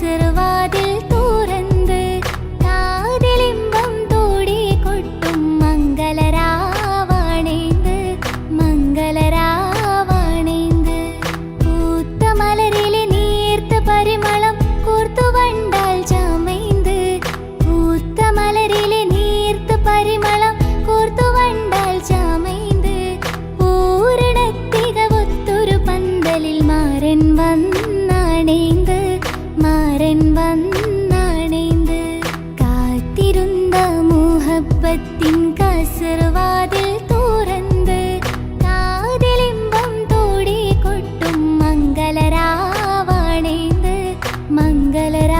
കസർവാതിൽ തുറന്ന് കാതിലിമ്പം തോടി കൊട്ടും മംഗളരാവാണേന്ത് മംഗളരാവാണേന്ത് പൂത്ത മലരിലെ നീർത്ത പരിമളം കൂർത്തു വണ്ടാൽ ചമൈന്ത് പൂത്ത മലരിലെ നീർത്ത പരിമളം കൂർത്തു വണ്ടാൽ ചമൈന്ത് പൂരണത്തികവൊത്തൊരു പന്തലിൽ മാരൻ വന്നാണേന്ത് മാരൻ വന്നാണേന്ത് കാത്തിരുന്ന മുഹബത്തിൻ കസർവാതിൽ തുറന്ന് കാതിലിമ്പം തോടി കൊട്ടും മംഗളരാവാണേന്ത് മംഗളരാവാണേന്ത്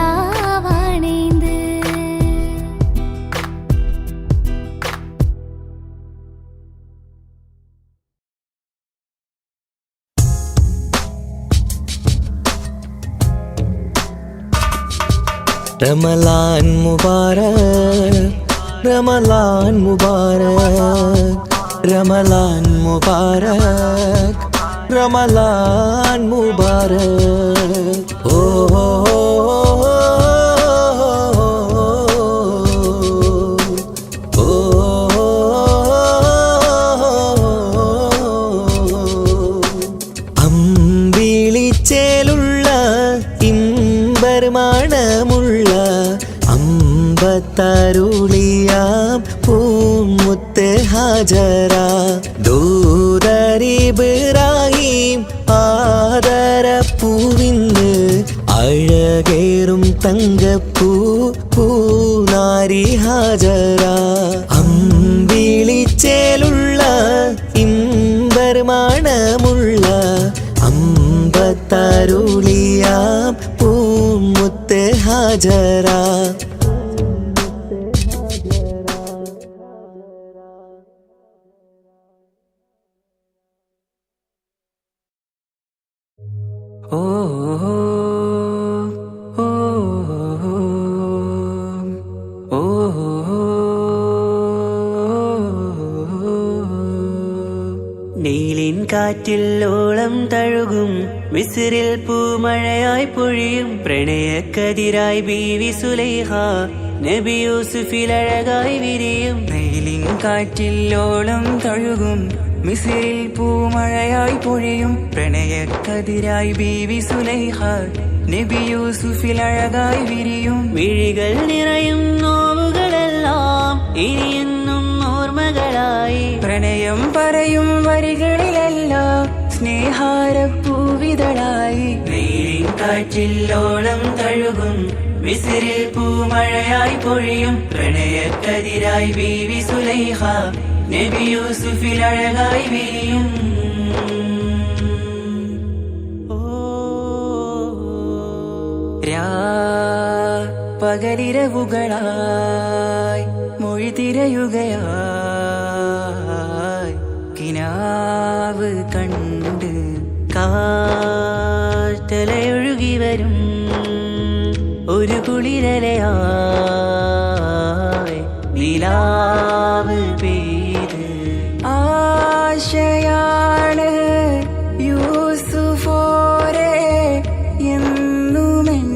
रमलान मुबारक रमलान मुबारक रमलान मुबारक रमलान मुबारक ओ അമ്പിളിച്ചേലുള്ള ഇമ്പർമണമുള്ള അമ്പത്തരുളിയാം പൂമുത്ത് ഹാജറ ദൂതരിബ്രാഹിം ആദരപ്പൂവിന്ന് അഴകേറും തങ്കപ്പൂ പൂനാരി ഹാജറ അമ്പിളിച്ചേലുള്ള ഇമ്പർമണമുള്ള അമ്പത്തരുളിയാം പൂമുത്ത് ഹാജറ ഓ ഓ ഓ നീലിൻ കാറ്റിൽ ഓളം തഴുകും മിസ്രിൽ പൂമഴയായി പൊഴിയും പ്രണയക്കതിരായി ബീവി സുലൈഹ നബി യൂസുഫിൽ അഴകായി വിരിയും നീലിൻ കാറ്റിൽ ഓളം തഴുകും മിസ്രിൽ പൂമഴയായി പൊഴിയും പ്രണയക്കതിരായി ബീവി സുലൈഹ നബി യൂസുഫിൽ അഴകായി വിരിയും മിഴികൾ നിറയും നോവുകളെല്ലാം ഇനിയെന്നും ഓർമ്മകളായി പ്രണയം പറയും വരികളിലെല്ലാം സ്നേഹാരപ്പൂവിതളായി നീലിൻ കാറ്റിൽ ഓളം തഴുകും മിസ്രിൽ പൂമഴയായി പൊഴിയും പ്രണയക്കതിരായി ബീവി സുലൈഹ നബി യൂസുഫിൽ അഴകായി വിരിയും പകലിരവുകളായി മൊഴി തിരയുകയായി കിനാവ് കണ്ട് കാറ്റലയൊഴുകി വരും ഒരു കുളിരലയായി നിലാവ് പെയ്ത് ആശയാണ് യൂസുഫോരെ എന്നുമെൻ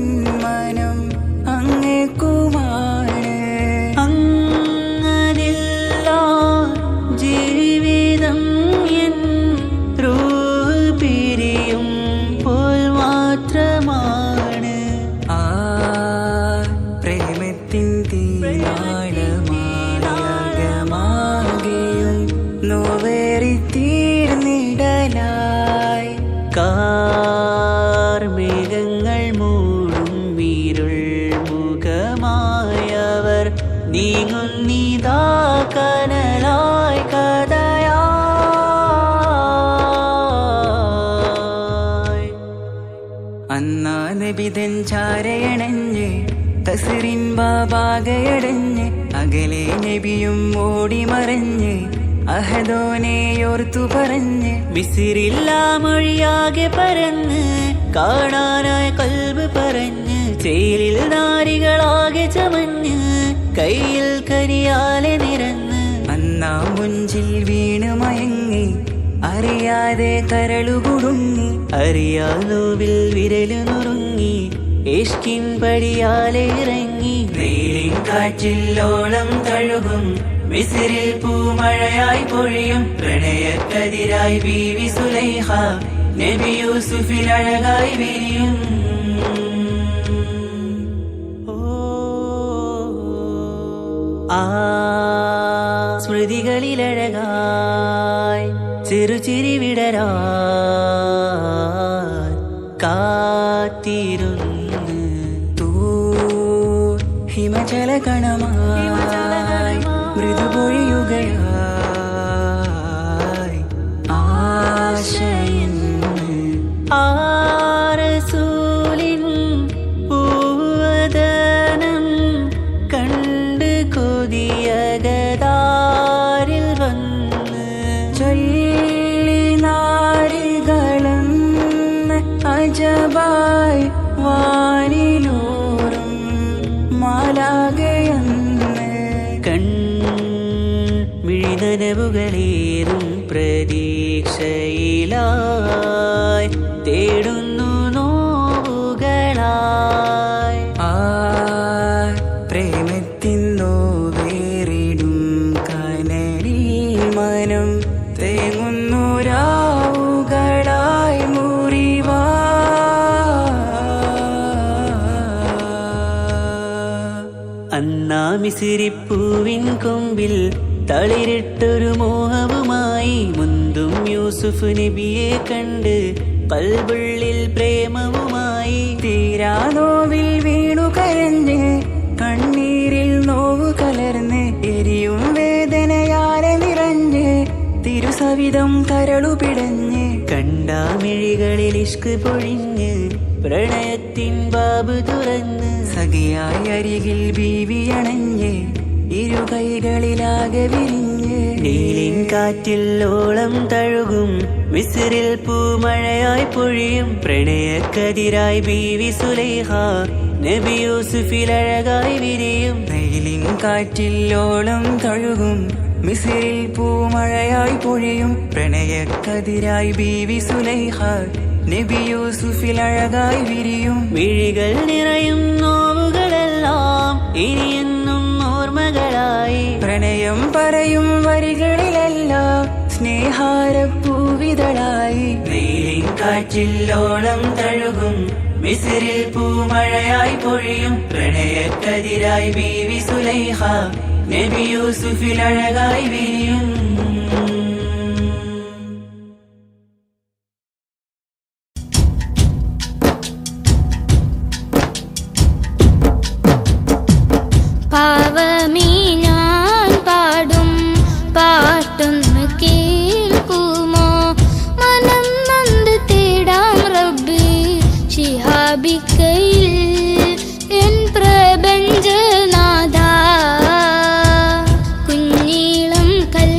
മനം അങ്ങേക്കുമാണ് അങ്ങനില്ല ജീവിതം എൻ റൂഹ് പിരിയും പോൽ മാത്രമാണ് ആ പ്രേമത്തിൻ തീരാളമാകമാകെയും നോവേറിത്തീർന്നിടലായി കാർമേഘങ്ങൾ മൂടും വീരുൾ മുഖമായവർ നീങ്ങുന്നിതാ കനലായി കഥയായി അന്നാ നബിതൻ ചാരയണഞ്ഞ് തസ്റിൻ ബാബാകയടഞ്ഞ് അകലെ നബിയും ഓടി മറഞ്ഞ് അഹദോനെയോർത്തു പറഞ്ഞ് മിസ്രില്ലാ മൊഴിയാകെ പരന്ന് കാണാനായ കൽബ് പറഞ്ഞ് ചേലിൽ നാരികളാകെ ചമഞ്ഞ് കയ്യിൽ കരിയാലെ നിരന്ന് അന്നാ മുഞ്ചിൽ വീണ് മയങ്ങി അറിയാതെ കരളുകുടുങ്ങി അറിയാലോവിൽ വിരലു നുറുങ്ങി ഇഷ്കിൻ പടിയാലിറങ്ങി വെയിലിൻ കാറ്റില്ലോളം തഴുകും മിസ്രിൽ പൂമഴയായി പൊഴിയും പ്രണയക്കതിരായി ബീവി സുലൈഹ നബി യൂസുഫിൽ അഴകായി വിരിയും സ്മൃതികളിലഴകായി ചെറുചിരി വിടരാൻ കാത്തിരുന്ന് ഹിമജല കണമായി മൃദുപൊഴിയുകയായി ആശയിന്ന് ആരസൂലിൻ പൂവദനം കണ്ട് കൊതിയകതാരിൽ വന്ന് ചൊല്ലി നാരികളെന്ന് അജബായി വാനിലൂറും മാലാകയെന്ന് മിഴിനനവുകളേറും പ്രതീക്ഷയിലായി തേടുന്നു നോവുകളായി പ്രേമത്തിൻ നോവേറിടും കനലിൽ മനം തേങ്ങുന്നു രാവുകളായി മുറിവാ അന്നാ മിസിരിപ്പൂവിൻ കൊമ്പിൽ തളിരിട്ടൊരു മോഹവുമായി മുന്തും യൂസുഫ് നബിയെ കണ്ട് കൽബുള്ളിൽ പ്രേമവുമായി തീരാ നോവിൽ വീണു കരഞ്ഞ് കണ്ണീരിൽ നോവു കലർന്ന് എരിയും വേദനയാലെ നിറഞ്ഞ് തിരുസവിധം കരളു പിടഞ്ഞ് കണ്ടാമിഴികളിൽ ഇഷ്ക് പൊഴിഞ്ഞ് പ്രണയത്തിൻ ബാബ് തുറന്ന് സഖിയായി അരികിൽ ബീവി അണഞ്ഞ് ഇരു കൈകളിലാകെ വിരിഞ്ഞ് നീലിൻ കാറ്റില്ലോളം തഴുകും മിസ്രിൽ പൂമഴയായി പൊഴിയും പ്രണയക്കതിരായി ബീവി സുലൈഹ നബി യൂസുഫിൽ അഴകായി വിരിയും നീലിൻ കാറ്റില്ലോളം തഴുകും മിസ്രിൽ പൂമഴയായി പൊഴിയും പ്രണയക്കതിരായി ബീവി സുലൈഹ നബി യൂസുഫിൽ അഴകായി വിരിയും മിഴികൾ നിറയും നോവുകളെല്ലാം ഇനിയെന്നും ഓർമ്മകളായി പ്രണയം പറയും വരികളിലെല്ലാം സ്നേഹാരപ്പൂവിതളായി നീലിൻ കാറ്റില്ലോളം തഴുകും മിസ്രിൽ പൂമഴയായി പൊഴിയും പ്രണയക്കതിരായി ബീവി സുലൈഹ നബി യൂസുഫിൽ അഴകായി വിരിയും പാവമീ ഞാൻ പാടും പാട്ടൊന്ന് കേൾക്കുമോ മനം നന്ദ തേടാം റബ്ബ് ശിഹാബിക്കയിൽ എൻ പ്രപഞ്ചനാഥ കുഞ്ഞീളം കൽ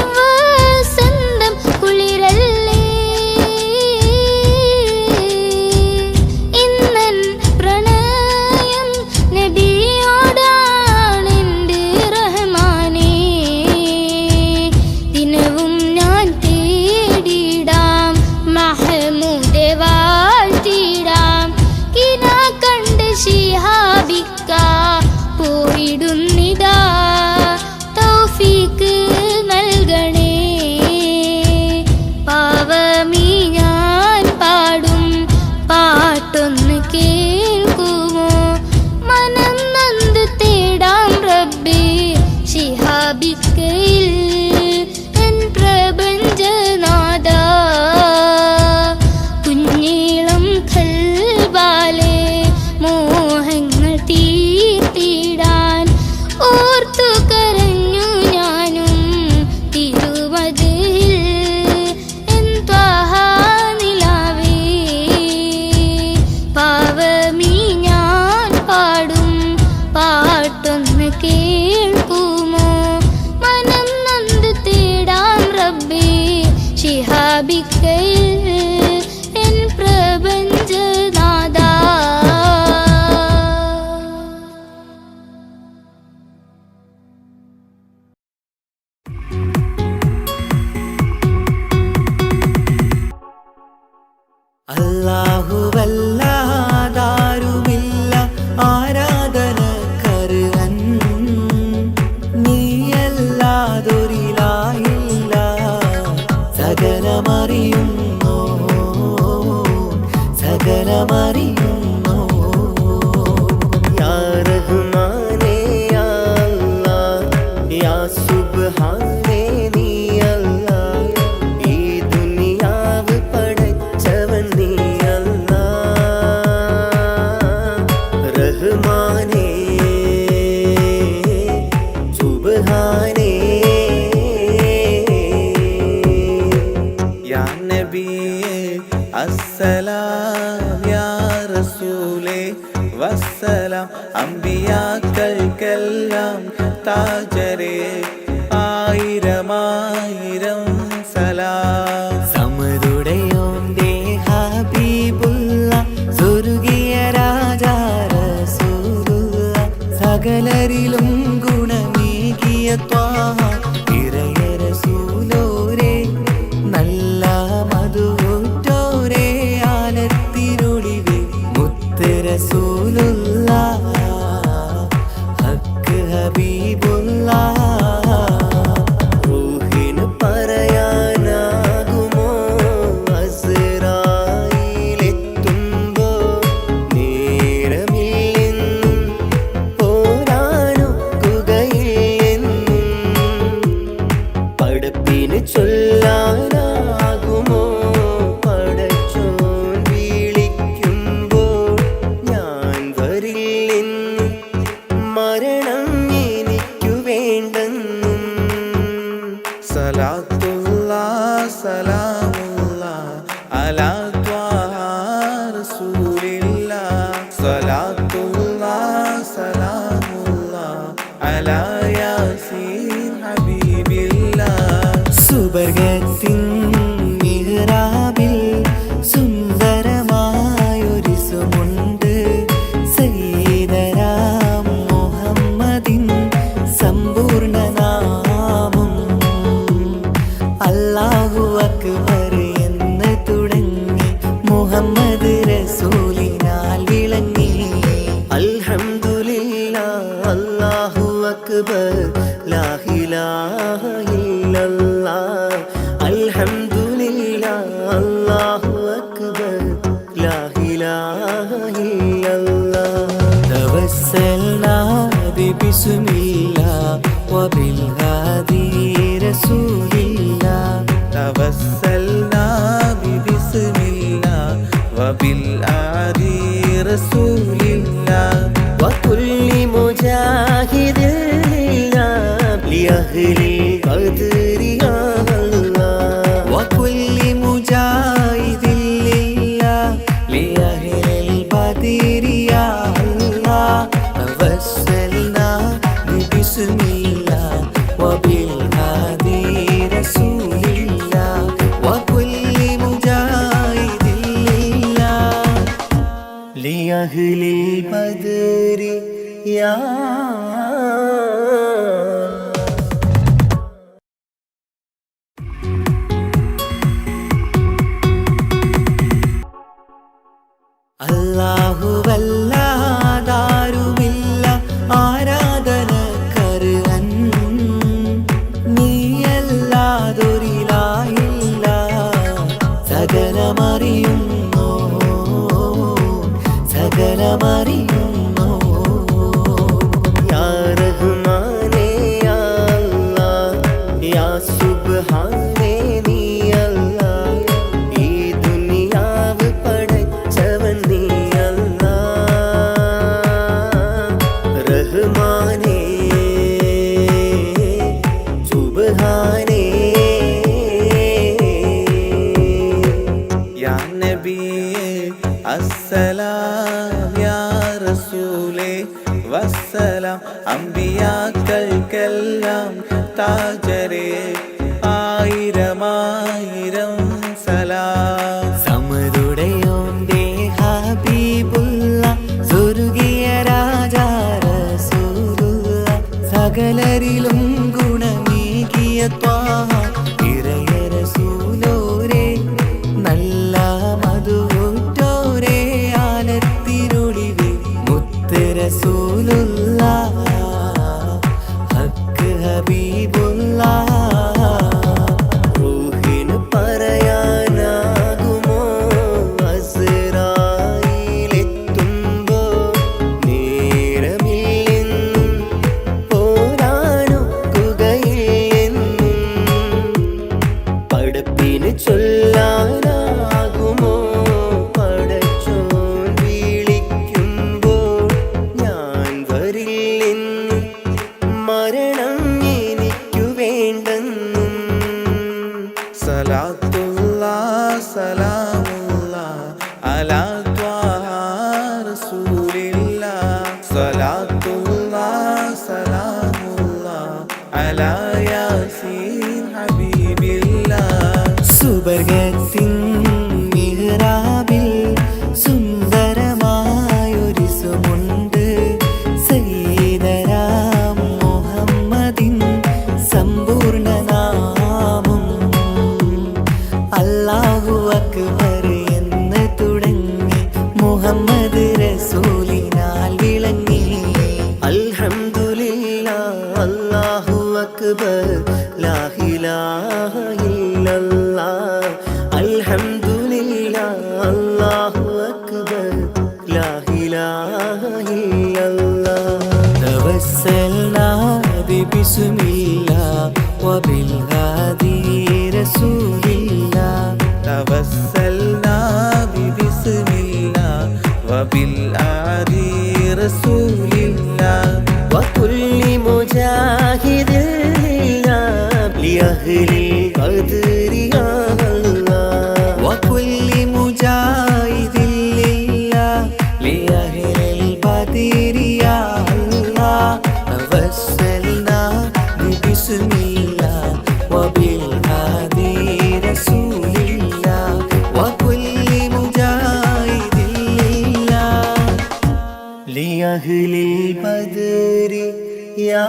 വസന്തം കുളിരല്ലേ ഇന്നൻ പ്രണയം നബിയോടാണെൻ്റെ റഹ്മാനേ ദിനവും ഞാൻ തേടിടാം മഹമൂദെ വാഴ്ത്തിടാം കിന കണ്ട് ശിഹാബിക്ക പോയിടുന്നിതാ തൗഫീക്ക് നൽകണേ പാവമീ ഞാൻ പാടും പാട്ടൊന്ന് കേൾക്കുമോ മനം നൊന്ത് തേടാം റബ്ബേ ശിഹാബിക്കയിൽ എൻ പ്രപഞ്ചനാഥ കുഞ്ഞീളം കൽബാലെ മോഹങ്ങൾ തീർത്തിടാൻ ഓർത്തു കരഞ്ഞു ഞാനും തിരുമതിൽ എൻ ത്വാഹ നിലാവേ പാവമീ ഞാൻ പാടും പാട്ടൊന്ന് കേൾക്കുമോ മനം നൊന്ത് തേടാം റബ്ബേ ശിഹാബിക്കയിൽ എൻ പ്രപഞ്ചനാഥ അല്ലാഹുവല്ലാതാരുമില്ല ആരാധനക്കർഹൻ നീയല്ലാതൊരിലായില്ല സകലമറിയുന്നോ സകലമറിയുന്നോ യാ റഹ്മാനേ യാ അല്ലാഹ് യാ സുബ്ഹാനേ നീ അല്ലാഹ് ഈ ദുനിയാവ് പടച്ചവൻ നീ അല്ലാഹ് റഹ്മാനേ സുബ്ഹാനേ യാ നബിയേ അസ്സലാം യാ റസൂലേ വസ്സലാം അമ്പിയാക്കൾക്കെല്ലാം താജരേ ആയിരമായിരം സലാം സമരുടയോന്റെ ഹബീബുള്ള സ്വർഗീയ രാജാ റസൂലുള്ള സകലരിലും ഗുണമേകിയ ത്വാഹ ഇറയ റസൂലോരേ നല്ല മധുറ്റോരേ ആലത്തിനൊളിവേ മുത്ത് റസൂലുള്ള ഹക്ക് ഹബീബുള്ള റൂഹിന് പറയാനാകുമോ അസ്റായിലെത്തുമ്പോ നേരമില്ലെന്നും പോരാനൊക്കുകയില്ലെന്നും പടപ്പിന് ചൊല്ലാനാകുമോ പടച്ചോൻ വിളിക്കുമ്പോൾ ഞാൻ വരില്ലെന്നും മരണം എനിക്കു വേണ്ടെന്നും സലാത്തുല്ലാഹ് സലാമുല്ലാഹ് അലാ ത്വാഹ റസൂലില്ലാഹ് സലാത്തുല്ലാഹ് സലാമുല്ലാഹ് അലാ യാസീൻ ഹബീബില്ലാഹ് സുബർഗത്തിൻ മിഹ്റാബിൽ സുന്ദരമായൊരു സുമുണ്ട് സയ്യിദനാം മുഹമ്മദിൻ സമ്പൂർണ്ണ നാമം അല്ലാഹു അക്ബർ എന്ന് തുടങ്ങി മുഹമ്മദ് റസൂലിനാൽ വിളങ്ങി അൽഹംദുലില്ലാഹ് അല്ലാഹു അക്ബർ ലാ ഇലാഹ ഇല്ലല്ലാഹ് അൽഹംദുലില്ലാഹ് അല്ലാഹു അക്ബർ ലാ ഇലാഹ ഇല്ലല്ലാഹ് തവസ്സൽനാ ബിസ്മില്ലാഹ് വബിൽ ഹാദി റസൂലില്ലാഹ് തവസ്സൽ യാ അല്ലാഹുവല്ലാതാരുമില്ല ആരാധനക്കർഹൻ നീയല്ലാതൊരിലായില്ല സകലമറിയുന്നു സകലമറിയുന്നു യാ റഹ്മാനേ യാ അല്ലാഹ് യാ സുബ്ഹാനേ നീ അല്ലാഹ് ഈ ദുനിയാവ് പടച്ചവൻ നീ അല്ലാഹ് റഹ്മാനേ സുബ്ഹാനേ യാ നബിയേ അസ്സലാം യാ റസൂലേ വസ്സലാം അമ്പിയാക്കൾക്കെല്ലാം താജരേ ആയിരമായിരം സലാം സമരുടയോന്റെ ഹബീബുള്ള സ്വർഗീയ രാജാ റസൂലുള്ള സകലരിലും ഗുണമേകിയ ത്വാഹ ഇറയ റസൂലോരേ നല്ല മധുറ്റോരേ ആലത്തിനൊളിവേ മുത്ത് റസൂലുള്ള ഹക്ക് ഹബീബുള്ള റൂഹിന് പറയാനാകുമോ അസ്റായീലെത്തുമ്പോ നേരമില്ലെന്നും പോരാനൊക്കുകയില്ലെന്നും പടപ്പിന് ചൊല്ലാനാകുമോ പടച്ചോൻ വിളിക്കുമ്പോൾ ഞാൻ വരില്ലെന്നും മരണം എനിക്കു വേണ്ടെന്നും സലാത്തുല്ലാഹ് സലാമുല്ലാഹ് അലാ ത്വാഹ റസൂലില്ലാഹ് സലാത്തുല്ലാഹ് സലാമുല്ലാഹ് അലാ യാസീൻ ഹബീബില്ലാഹ് സുബർഗത്തിൻ മിഹ്റാബിൽ സുന്ദരമായൊരു സുമുണ്ട് സയ്യിദനാം മുഹമ്മദിൻ സമ്പൂർണ്ണ നാമം അല്ലാഹു അക്ബർ എന്ന് തുടങ്ങി മുഹമ്മദ് റസൂലിനാൽ വിളങ്ങി അൽഹംദുലില്ലാഹ് അല്ലാഹു അക്ബർ ലാ ഇലാഹ ഇല്ലല്ലാഹ് അൽഹംദുലില്ലാഹ് അല്ലാഹു അക്ബർ ലാ ഇലാഹ ഇല്ലല്ലാഹ് തവസ്സൽനാ ബിസ്മില്ലാഹ് വബിൽ ഹാദി റസൂലില്ലാഹ് توسلنا ببسم الله وبالآدي رسول الله وكل مجاهد لله لأهل القدر يا الله وكل مجاهد لله لأهل البدر يا الله توسلنا ببسم الله وبالهادي رسول الله وكل مجاهد لله لأهل البدر يا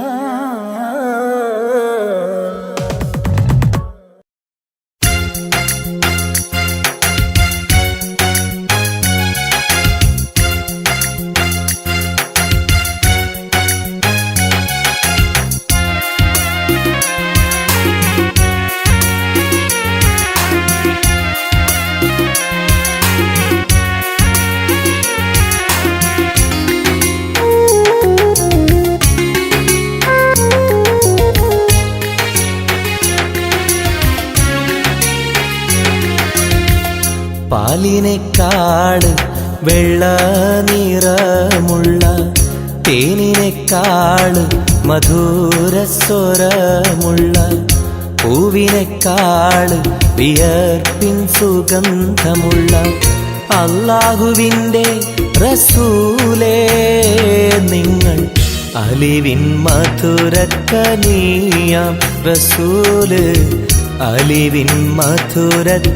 പാലിനെക്കാട് വെള്ള നിറമുള്ള തേനിനെക്കാട് മധുരസ്വരമുള്ള പൂവിനെക്കാട് വിയർപ്പിൻ സുഗന്ധമുള്ള അല്ലാഹുവിൻ്റെ റസൂലേ നിങ്ങൾ അലിവിൻ മധുരക്കനിയാം റസൂല് അലിവിൻ മധുരക്കനിയാം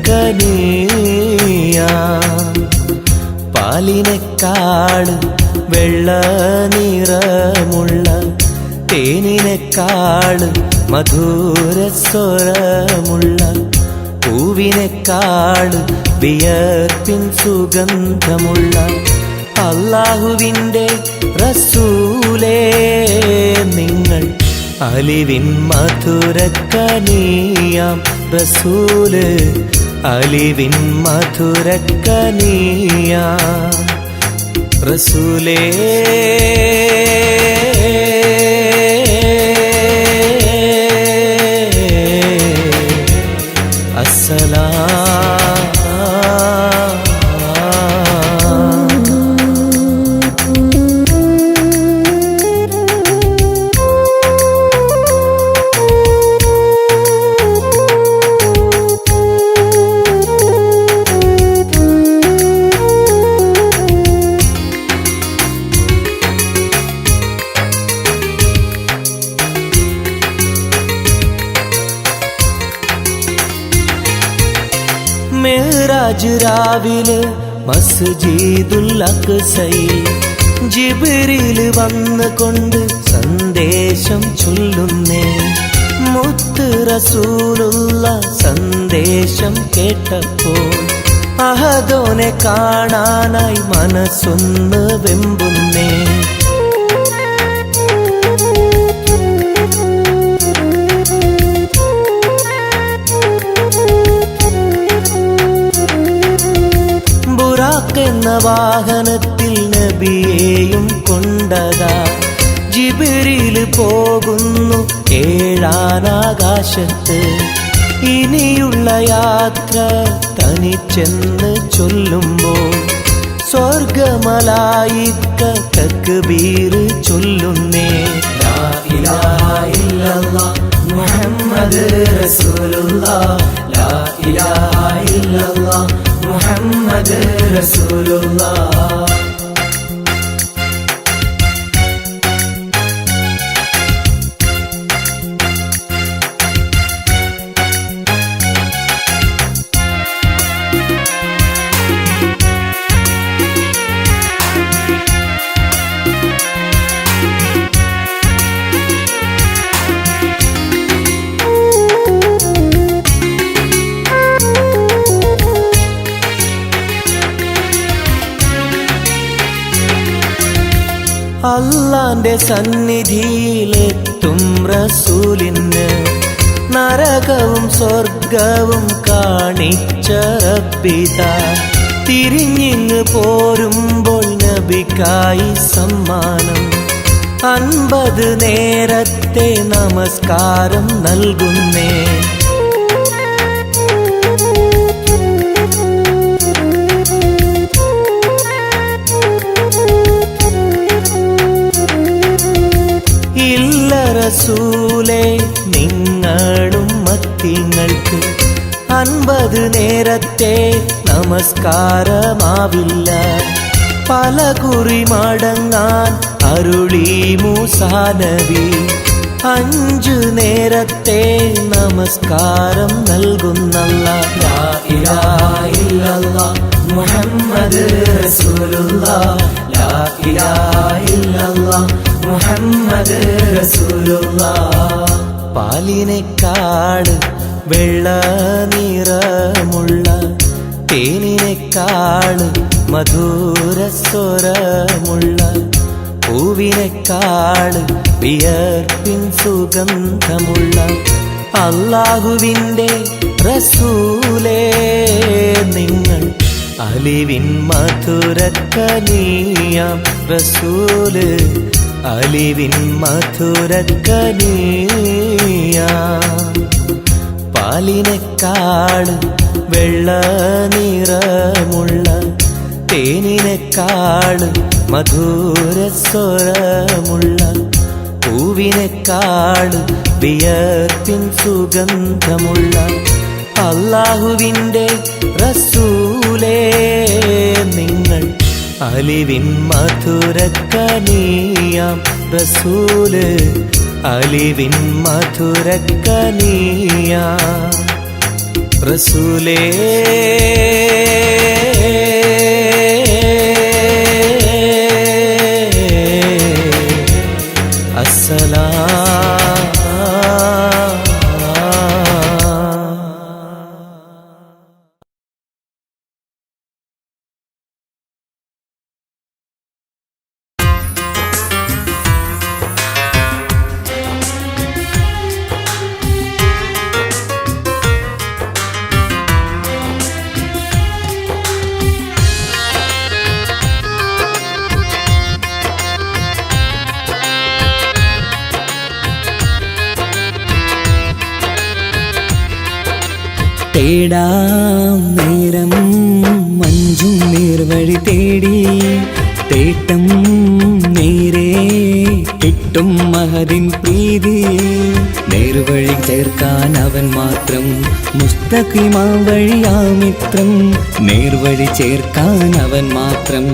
പാലിനെക്കാട് വെള്ള നിറമുള്ള തേനിനെക്കാള് മധുരസ്വരമുള്ള പൂവിനെക്കാള് വിയർപ്പിൻ സുഗന്ധമുള്ള അല്ലാഹുവിൻ്റെ റസൂലേ നിങ്ങൾ അലിവിൻ മധുരക്കനിയാം റസൂല് അലിവിൻ മധുരക്കനിയാം റസൂലേ മെഹ്റാജ് രാവിലെ മസ്ജിദുൽ അഖ്സയിൽ ജിബ്രീൽ വന്നുകൊണ്ട് സന്ദേശം ചൊല്ലുന്നേ മുത്ത് റസൂലുള്ള സന്ദേശം കേട്ടപ്പോൾ അഹദോനെ കാണാനായി മനസ്സൊന്ന് വെമ്പുന്നേ എന്ന വാഹനത്തിൽ നബിയെയും കൊണ്ടതാ ജിബ്രീൽ പോകുന്നു ഏഴാനാകാശത്ത് ഇനിയുള്ള യാത്ര തനിച്ചെന്ന് ചൊല്ലുമ്പോൾ സ്വർഗമലായിക്ക തക്ബീർ ചൊല്ലുന്നേ ലാ ഇലാഹ ഇല്ലല്ലാഹ് മുഹമ്മദ് റസൂലുള്ളാഹ് ലാ ഇലാഹ ഇല്ലല്ലാഹ് മുഹമ്മദ് റസൂലുള്ളാഹ് അല്ലാന്റെ സന്നിധിയിലെത്തും റസൂലിന് നരകവും സ്വർഗവും കാണിച്ച റബ്ബിതാ തിരിഞ്ഞിങ്ങ് പോരുമ്പോൾ നബിക്കായി സമ്മാനം 50 നേരത്തെ നമസ്കാരം നൽകുന്നേ റസൂലേ നിങ്ങളും മത്തിങ്ങൾക്ക് 50 നേരത്തെ നമസ്കാരമാവില്ല പല കുറി മടങ്ങാൻ അരുളി മൂസാ നബി 5 നേരത്തെ നമസ്കാരം നൽകുന്നല്ലാഹ് ലാ ഇലാഹ ഇല്ലല്ലാഹ് മുഹമ്മദ് റസൂലുള്ളാഹ് ലാ ഇലാഹ ഇല്ലല്ലാഹ് മുഹമ്മദ് റസൂലുള്ളാഹ് പാലിനെക്കാള് വെള്ള നിറമുള്ള തേനിനെക്കാള് മധുരസ്വരമുള്ള പൂവിനെക്കാള് വിയർപ്പിൻ സുഗന്ധമുള്ള അല്ലാഹുവിൻ്റെ റസൂലേ നിങ്ങൾ അലിവിൻ മധുരക്കനിയാം റസൂല് അലിവിൻ മധുരക്കനിയാം പാലിനെക്കാള് വെള്ള നിറമുള്ള തേനിനെക്കാള് മധുരസ്വരമുള്ള പൂവിനെക്കാള് വിയർപ്പിൻ സുഗന്ധമുള്ള അല്ലാഹുവിൻ്റെ റസൂലേ നിങ്ങൾ അലിവിൻ മധുരക്കനിയാം റസൂല് അലിവിൻ മധുരക്കനിയാം റസൂലേ തേടാം നേരം മഞ്ചും നേർവഴി തേടി തേട്ടം നേരെ കിട്ടും മഹദിൻ പ്രീതി നേർവഴി ചേർക്കാൻ അവൻ മാത്രം മുസ്തഖിമാ വഴിയാമിത്രം നേർവഴി ചേർക്കാൻ അവൻ മാത്രം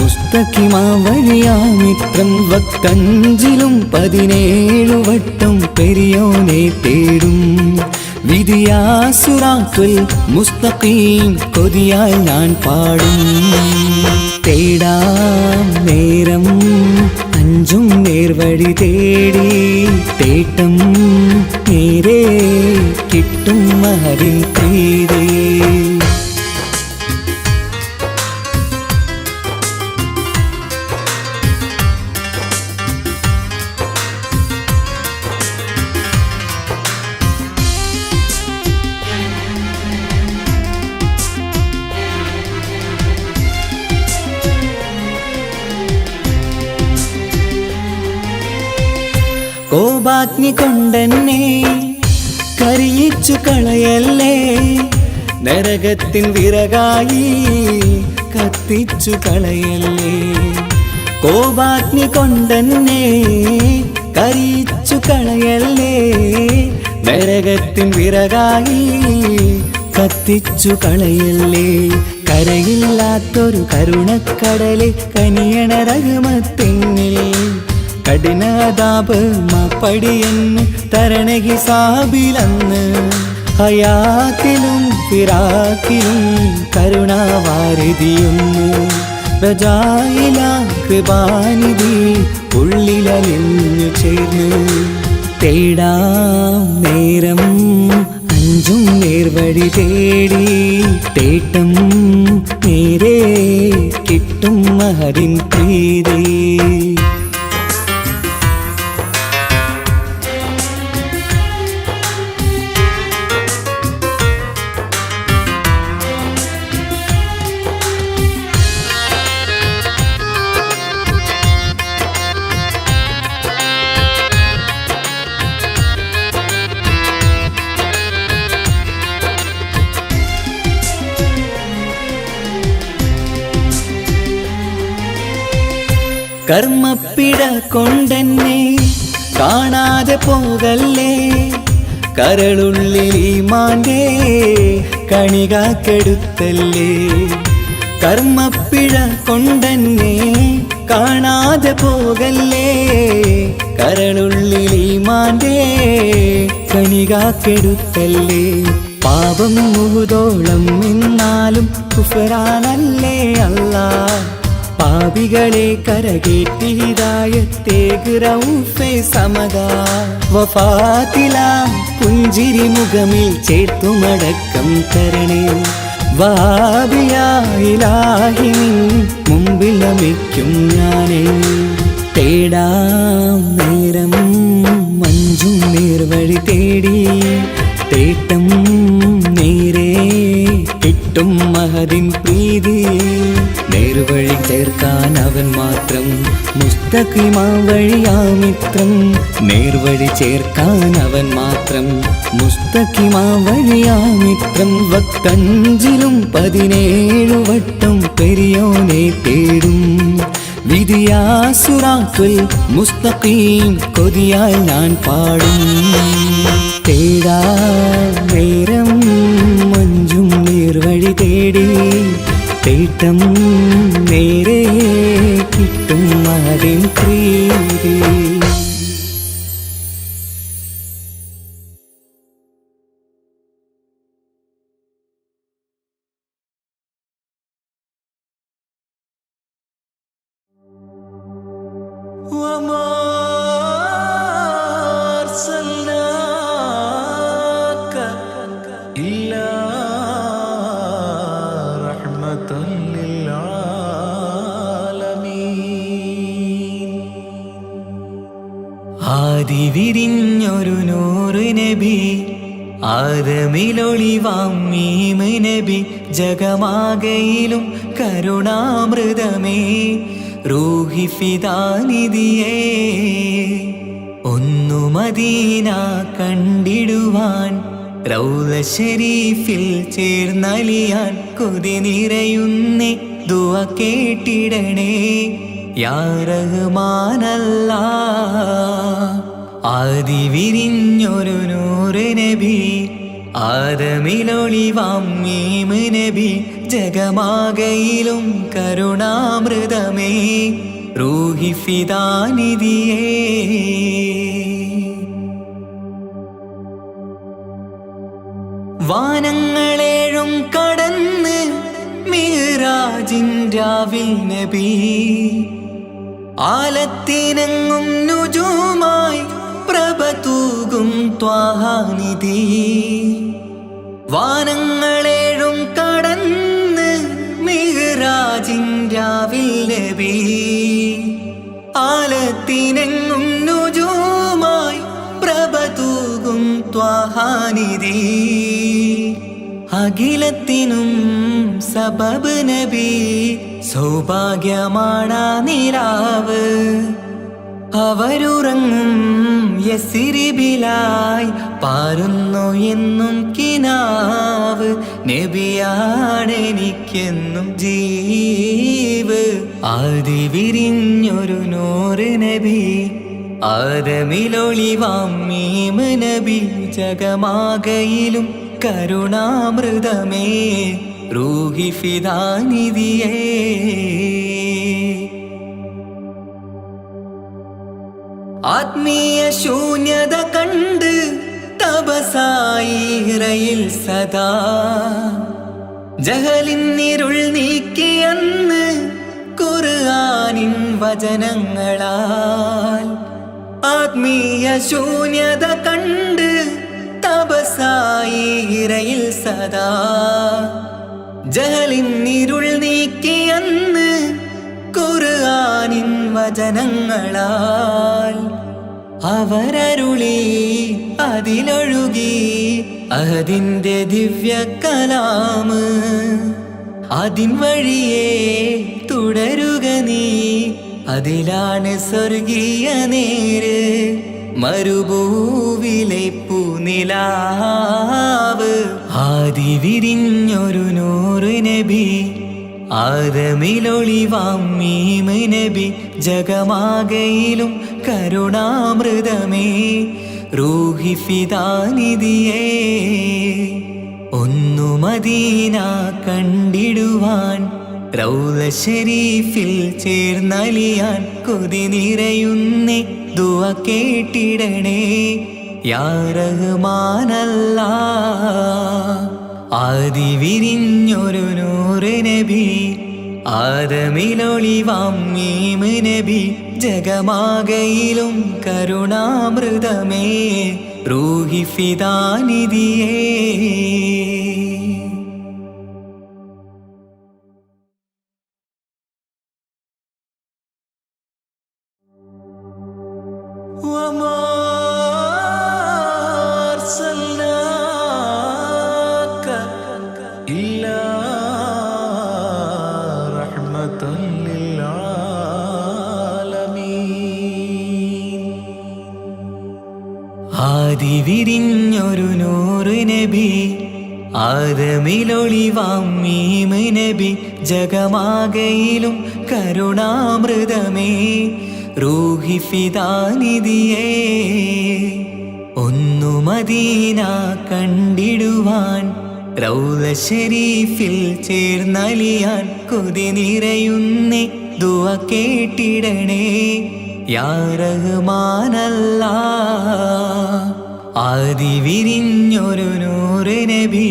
മുസ്തഖിമാ വഴിയാമിത്രം വക്തഞ്ചിലും 17 വട്ടം പെരിയോനെ തേടും വിധിയാസുറാത്തുൽ മുസ്തഖീം കൊതിയാൽ ഞാൻ പാടും തേടാം നേരം അഞ്ചും നേർവഴി തേടി തേട്ടം നേരെ കിട്ടും മഹദിൻ പ്രീതി കോപാഗ്നി കൊണ്ടെന്നെ കരിയിച്ചു കളയല്ലേ നരകത്തിൻ വിറകായി കത്തിച്ചു കളയല്ലേ കോപാഗ്നി കൊണ്ടെന്നെ കരിയിച്ചു കളയല്ലേ നരകത്തിൻ വിറകായി കത്തിച്ചു കളയല്ലേ കരയില്ലാത്തൊരു കരുണക്കടലെ കനിയണ റഹ്മത്തിന്നിൽ കഠിനതാപ് മാപ്പടിയെന്ന് തരണ ഹിസാബിലന്ന് ഹയാത്തിലും ഫിറാക്കിലും കരുണാവാരിതിയൊന്ന് പ്രജായില കൃപാനിധി ഉള്ളിലലിഞ്ഞു ചേർന്ന് തേടാം നേരം അഞ്ചും നേർവഴി തേടി തേട്ടം നേരെ കിട്ടും മഹദിൻ പ്രീതി കർമ്മപ്പിട കൊണ്ടെന്നെ കാണാതെ പോകല്ലേ കരളുള്ളിൽ ഈമാന്റെ കണികാക്കെടുത്തല്ലേ കർമ്മപ്പിഴ കൊണ്ടെന്നെ കാണാതെ പോകല്ലേ കരളുള്ളിൽ ഈമാന്റെ കണികാക്കെടുത്തല്ലേ പാപം മുഹുദോളം എന്നാലും കുഫറാനല്ലേ അല്ലാ പാപികളെ കരകേറ്റി ഹിദായത്തേക് റഊഫേ സമദാ വഫാത്തിലാം പുഞ്ചിരി മുഖമിൽ ചേർത്തുമടക്കം തരണേ വഹാബിയായിലാഹി നിൻ മുമ്പിൽ നമിക്കും ഞാനേ തേടാം നേരം മഞ്ചും നേർവഴി തേടി തേട്ടം നേരെ കിട്ടും മഹദിൻ പ്രീതി നേർവഴി ചേർക്കാൻ അവൻ മാത്രം മുസ്തഖിമാ വഴിയാമിത്രം നേർവഴി ചേർക്കാൻ അവൻ മാത്രം മുസ്തഖിമാ വഴിയാമിത്രം വക്തഞ്ചിലും 17 വട്ടം പെരിയോനെ തേടും വിധിയാസുറാത്തുൽ മുസ്തഖീം കൊതിയാൽ ഞാൻ പാടും തേടാ നേരം മഞ്ചും നേർവഴി തേടി തേട്ടം നേരെ കിട്ടും മഹദിൻ പ്രീതി ആദിവിരിഞ്ഞൊരു നൂറ് നബി ആദമിലൊളിവാം മീമ് നബി ജഗമാകയിലും കരുണാമൃതമേ റൂഹി ഫിദാനിധിയേ ഒന്നു മദീന കണ്ടിടുവാൻ റൗള ശരീഫിൽ ചേർന്നലിയാൻ കൊതി നിറയുന്നേ ദുആ കേട്ടിടണേ യാ റഹ്മാനല്ലാ. ആദി വിരിഞ്ഞൊരു നൂറ് നബി ആദമിലൊളിവാം മീമ് നബി ജഗമാകയിലും കരുണാമൃതമേ റൂഹി ഫിദാനിധിയേ. വാനങ്ങളേഴും കടന്ന് മിഹ്റാജിൻ രാവിൽ നബി ആലത്തിനെങ്ങും നുജൂമായി പ്രഭ തൂകും ത്വാഹാനിധി. വാനങ്ങളേഴും കടന്ന് മിഹ്റാജിൻ രാവിൽ നബി ആലത്തിനെങ്ങും നുജൂമായി പ്രഭ തൂകും ത്വാഹാനിധി. അഖിലത്തിനും സബബ് നബി സൗഭാഗ്യമാണാ നിലാവ്. അവരുറങ്ങും യസിരിബിലായി പാരുന്നു എന്നും കിനാവ്. നബിയാണെനിക്കെന്നും ജീവ്. ആദി വിരിഞ്ഞൊരു നൂറ് നബി ആദമിലൊളിവാം മീമ് നബി ജഗമാകയിലും കരുണാമൃതമേ റൂഹി ഫിദാനിധിയേ. ആത്മീയ ശൂന്യത കണ്ട് തപസായി ഇറയിൽ സദാ ജഹലിന്നിരുൾ നീക്കിയന്ന് ഖുർആനിൻ വചനങ്ങളാൽ. ആത്മീയ ശൂന്യത കണ്ട് തപസായി ഇറയിൽ സദാ ജഹലിന്നിരുൾ നീക്കിയന്ന് ഖുർആനിൻ വചനങ്ങളാൽ. അവരരുളി അതിലൊഴുകി അതിൻ്റെ ദിവ്യ കലാമ്. അതിൻ വഴിയേ തുടരുക നീ, അതിലാണ് സ്വർഗീയ നേര്. മരുഭൂവിലെ പൂനിലാവ്. ആദി വിരിഞ്ഞൊരു നൂറ് നബി ആദമിലൊളിവാം മീമ് നബി ജഗമാകയിലും കരുണാമൃതമേ റൂഹി ഫിദാനിധിയേ. ഒന്നു മദീന കണ്ടിടുവാൻ റൗള ശരീഫിൽ ചേർന്നലിയാൻ കൊതി നിറയുന്നേ ദുആ കേട്ടിടണേ യാ റഹ്മാനല്ലാ. ആദി വിരിഞ്ഞൊരു നൂറ് നബി ആദമിലൊളിവാം മീമ് നബി ജഗമാകയിലും കരുണാമൃതമേ റൂഹി ഫിദാനിധിയേ. ആദി വിരിഞ്ഞൊരു നൂറ് നബി ആദമിലൊളിവാം മീമ് നബി ജഗമാകയിലും കരുണാമൃതമേ റൂഹി ഫിദാനിധിയേ. ഒന്നു മദീന കണ്ടിടുവാൻ റൗള ശരീഫിൽ ചേർന്നലിയാൻ കൊതി നിറയുന്നേ ദുആ കേട്ടിടണേ യാ റഹ്മാനല്ലാ. ആദി വിരിഞ്ഞൊരു നൂറ് നബി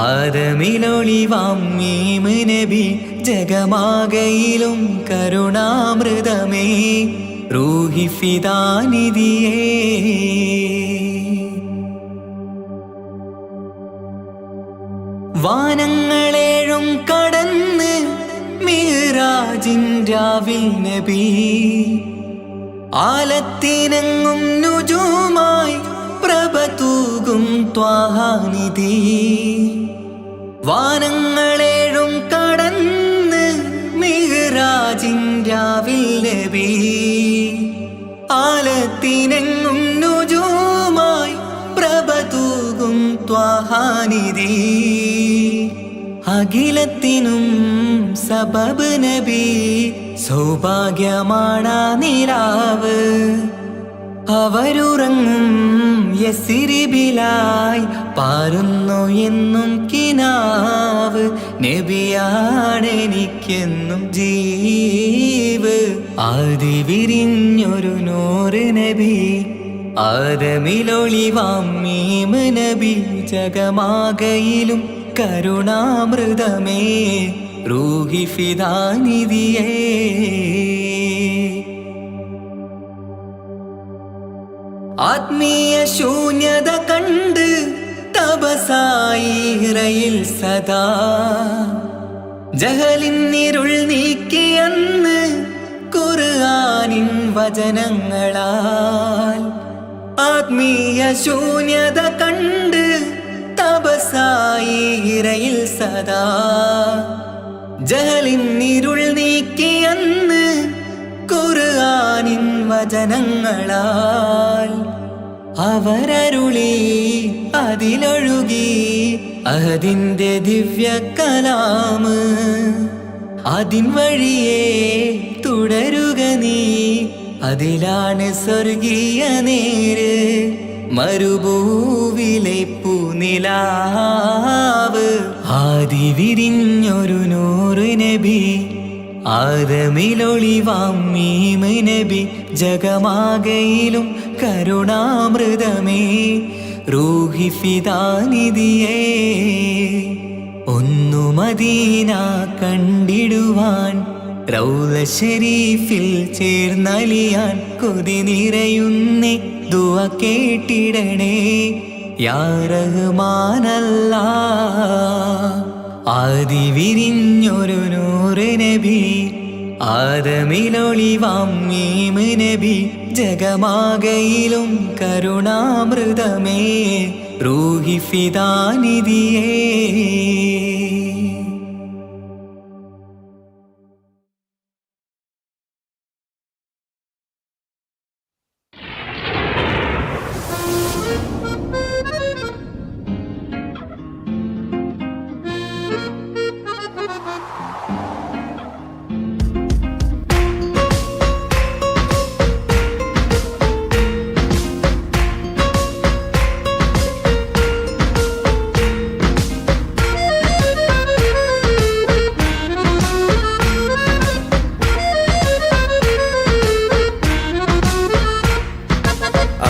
ആദമിലൊളിവാം മീമ് നബി ജഗമാകയിലും കരുണാമൃതമേ റൂഹി ഫിദാനിധിയേ. വാനങ്ങളേഴും കടന്ന് മിഹ്റാജിൻ രാവിൽ നബി ആലത്തിനെങ്ങും നുജൂമായി പ്രഭ തൂകും ത്വാഹാനിധി. വാനങ്ങളേഴും കടന്ന് മിഹ്റാജിൻ രാവിൽ നബി ആലത്തിനെങ്ങും നുജൂമായി പ്രഭ തൂകും സ്നേഹമാനിധി അഖിലത്തിനും സബബ് നബി സൗഭാഗ്യമാണാ നിലാവ് അവരുറങ്ങും യസിരിബിലായി പാരുന്നു എന്നും കിനാവ് നബിയാണെനിക്കെന്നും ജീവ് ആദി വിരിഞ്ഞൊരു നൂറ് നബി ആദമിലൊളിവാം മീമ് നബി ജഗമാകയിലും കരുണാമൃതമേ റൂഹി ഫിദാനിധിയേ ആത്മീയ ശൂന്യത കണ്ട് തപസായി ഇറയിൽ സദാ ജഹലിന്നിരുൾ നീക്കിയന്ന് ഖുർആനിൻ വചനങ്ങളാൽ ആത്മീയ ശൂന്യത കണ്ട് തപസായി ഇറയിൽ സദാ ജഹലിന്നിരുൾ നീക്കിയന്ന് ഖുർആനിൻ വചനങ്ങളാൽ അവരരുളി അതിലൊഴുകി അതിൻ്റെ ദിവ്യ കലാമ് അതിൻ വഴിയേ തുടരുക നീ അതിലാണ് സ്വർഗീയ നേര് മരുഭൂവിലെ പൂനിലാവ് ആദി വിരിഞ്ഞൊരു നൂറ് നബി ആദമിലൊളിവാം മീമ് നബി ജഗമാകയിലും കരുണാമൃതമേ റൂഹി ഫിദാനിധിയേ ഒന്നു മദീന കണ്ടിടുവാൻ റൗള ശരീഫിൽ ചേർന്നലിയാൻ കൊതി നിറയുന്നേ ദുആ കേട്ടിടണേ യാ റഹ്മാനല്ലാ ആദി വിരിഞ്ഞൊരു നൂറ് നബി ആദമിലൊളിവാം മീമ് നബി ജഗമാകയിലും കരുണാമൃതമേ റൂഹി ഫിദാനിധിയേ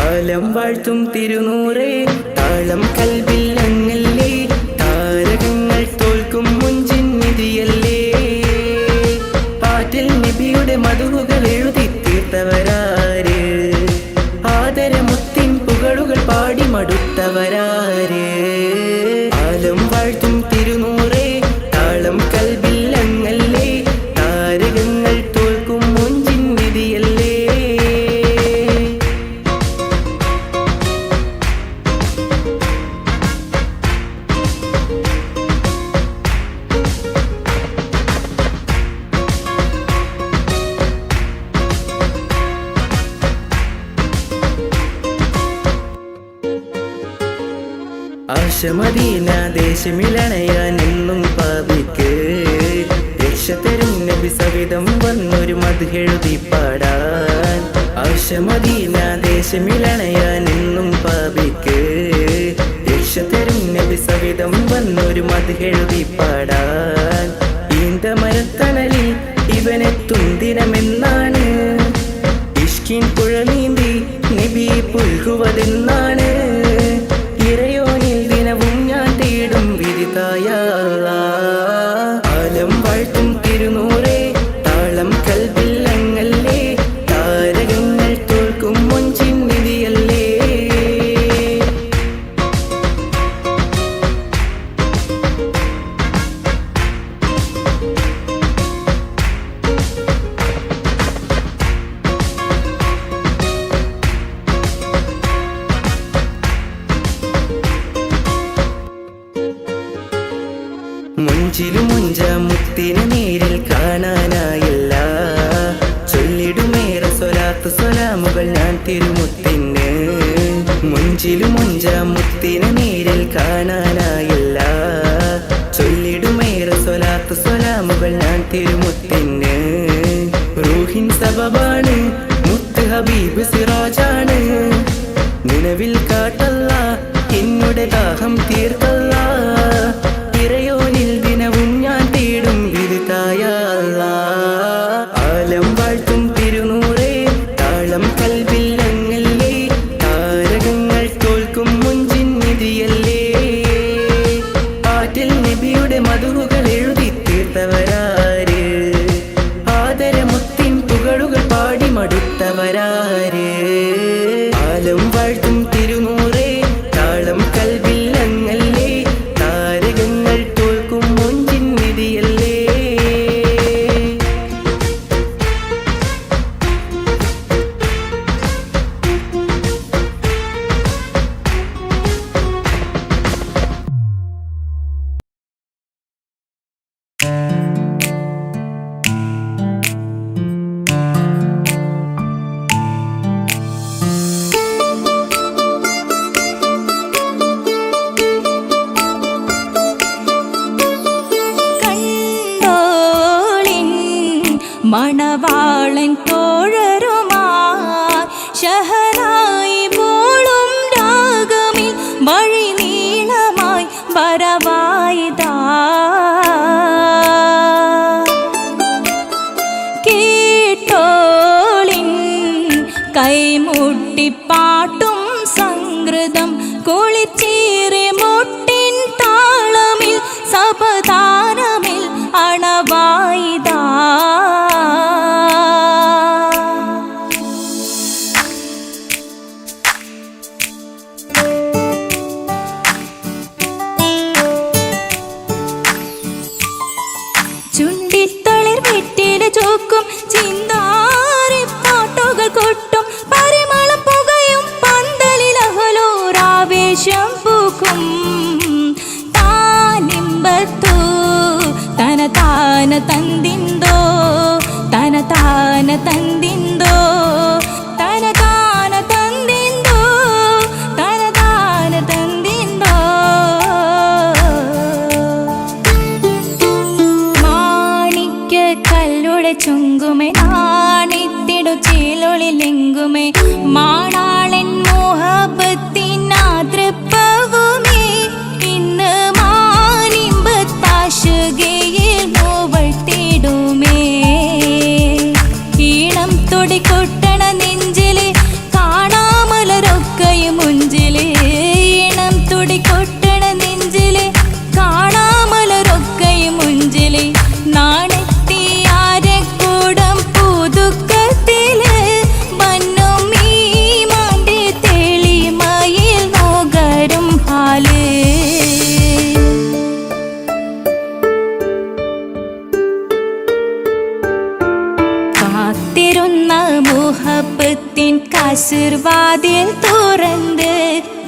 ആലം വാഴ്ത്തും തിരുനൂറേ താളം കൽബിൽ അങ്ങല്ലേ താരകങ്ങൾ തോൽക്കും മുഞ്ചിൻ നിധിയല്ലേ പാറ്റിൽ നബിയുടെ മധുകൾ എഴുതി തീർത്തവരാര് ആദരമുത്തിൻ പുകളുകൾ പാടി മടുത്തവരാര് ആലം വാഴ്ത്തും തിരുനൂറേ താളം കൽബിൽ അങ്ങല്ലേ താരകങ്ങൾ തോൽക്കും മുഞ്ചിൻ നിധിയല്ലേ ആശമദീന ദേശമിലണയാൻ എന്നും പാപിക്ക് രക്ഷ തരും നബി സവിധം വന്നൊരു മദ്ഹെഴുതി പാടാൻ ആശമദീന ദേശമിലണയാൻ എന്നും പാപിക്ക് രക്ഷ തരും നബി സവിധം വന്നൊരു മദ്ഹെഴുതി പാടാൻ ഈന്തമരത്തണലിൽ ഇവനെത്തും ദിനമെന്നാണ് ഇഷ്കിൻ പുഴ നീന്തി നബി പുൽകുവതെന്നാണ് ഇറയോനിൽ ദിനവും ഞാൻ തേടും വിധിതായ ആലം വാഴ്ത്തും തിരുനൂറേ താളം കൽബിൽ അങ്ങല്ലേ താരകങ്ങൾ തോൽക്കും മുഞ്ചിൻ നിധിയല്ലേ മുഞ്ചിലും മുഞ്ച മുത്തിനെ നേരിൽ കാണാനായില്ല ചൊല്ലിടുമേറെ സ്വലാത്ത് സ്വലാമുകൾ ഞാൻ തിരുമുത്തിന് മുഞ്ചിലും മുഞ്ച മുത്തിന നേരിൽ കാണാനായില്ല. ചൊല്ലിടുമേറെ സ്വലാത്ത് സ്വലാമുകൾ ഞാൻ തിരുമുത്തിന്. റൂഹിൻ സബബാണ് മുത്ത് ഹബീബ് സിറാജാണ്. നിലവിൽ കാട്ടല്ല എന്നുടെ ദാഹം തീർക്കല്ല. ഇറയോനിൽ ദിനവും ഞാൻ തേടും വിരുതായ ആലം വാഴ്ത്തും തിരുനൂറേ താളം കൽവില്ലങ്ങല്ലേ. താരകങ്ങൾ തോൽക്കും മുഞ്ചിൻ നിധിയല്ലേ. പാട്ടിൽ നബിയുടെ മധുകൾ എഴുതി തീർത്തവരാര്? ആദരമുത്തിൻ പുകഴുകൾ പാടി മടുത്തവരാര്? ആലം വാഴ്ത്തും തിരുനൂറേ താളം കൽവില്ലങ്ങല്ലേ. താരകങ്ങൾ തോൽക്കും മുഞ്ചിൻ നിധിയല്ലേ. മണവാളൻ തോഴരുമായി ഷഹനായി പോളും രാഗമിൽ വഴി നീളമായി വരവായിതാ. കേട്ടോളിൻ കൈമുട്ടിപ്പാട്ടും സംഗൃതം കുളിച്ചേറി മുട്ടിൻ താളമിൽ സപതാരമിൽ അണവായിതാ. ചുണ്ടിത്തളിർ വെറ്റില ചോക്കും ചിന്താരി പാട്ടുകൾ കൊട്ടും പരിമളം പുകയും പന്തലിൽ അഹലോരാവേശം പൂക്കും. താനിമ്പത്തോ തന താന തന്തിന്തോ തന താന തന്തിന്തോ തന താന തന്തിന്തോ തന താന തന്തിന്തോ. മാണിക്യ കല്ലുടെ ചുങ്കുമേ നാണിത്തിടു ചേലൊളിലെങ്കുമേ മാണാളൻ മോഹബത്തിനാതൃപ്പവുമേ. ഇന്ന് മാനിമ്പത്താശുകയിൽ നോവൾ തേടുമേ. ഈണം തൊടികൊട്ടണ നെഞ്ചില് കാണാമലരൊക്കെയും മുഞ്ചില്. ഈണം തൊടികൊട്ടണ നെഞ്ചില് കാണാമലരൊക്കെയും മുഞ്ചില്. നാണത്തിയാരക്കൂടം പുതുക്കത്തില് വന്നും ഈ മാന്റെ തെളിമയിൽ നോകരും ഹാല്. കാത്തിരുന്ന മുഹബത്തിൻ കസിർവാതിൽ തുറന്ന്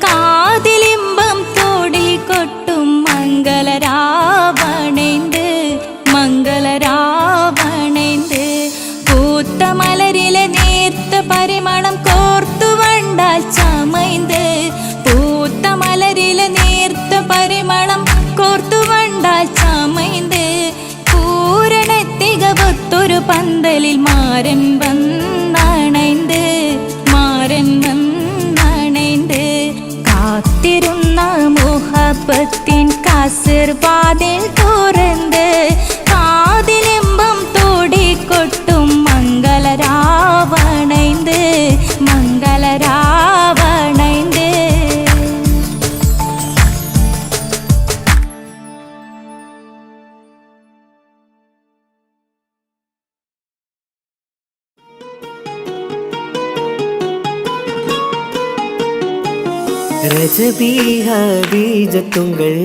കാതിലിമ്പം തോടി കൊട്ടും മംഗളരാവണേന്ത് മംഗളരാവണേന്ത്. പൂത്ത മലരിലെ നേർത്ത പരിമണം കോർത്തു വണ്ടാൽ ചമൈന്ത്. പൂത്ത മലരിലെ നേർത്ത പരിമളം കോർത്തു വണ്ടാൽ ചമൈന്ത്. പൂരണത്തികവൊത്തൊരു പന്തലിൽ മാരൻ വന്നണൈന്ത് മാരൻ വന്നണൈന്ത്. കാത്തിരുന്ന മുഹബത്തിൻ കസിർവാതിൽ തുറന്ന് കാതിലിമ്പം തോടിക്കൊട്ടും മംഗളരാവണൈന്ത് മംഗളരാവണൈന്ത്. ரஜபீஹதீஜத்துங்கள்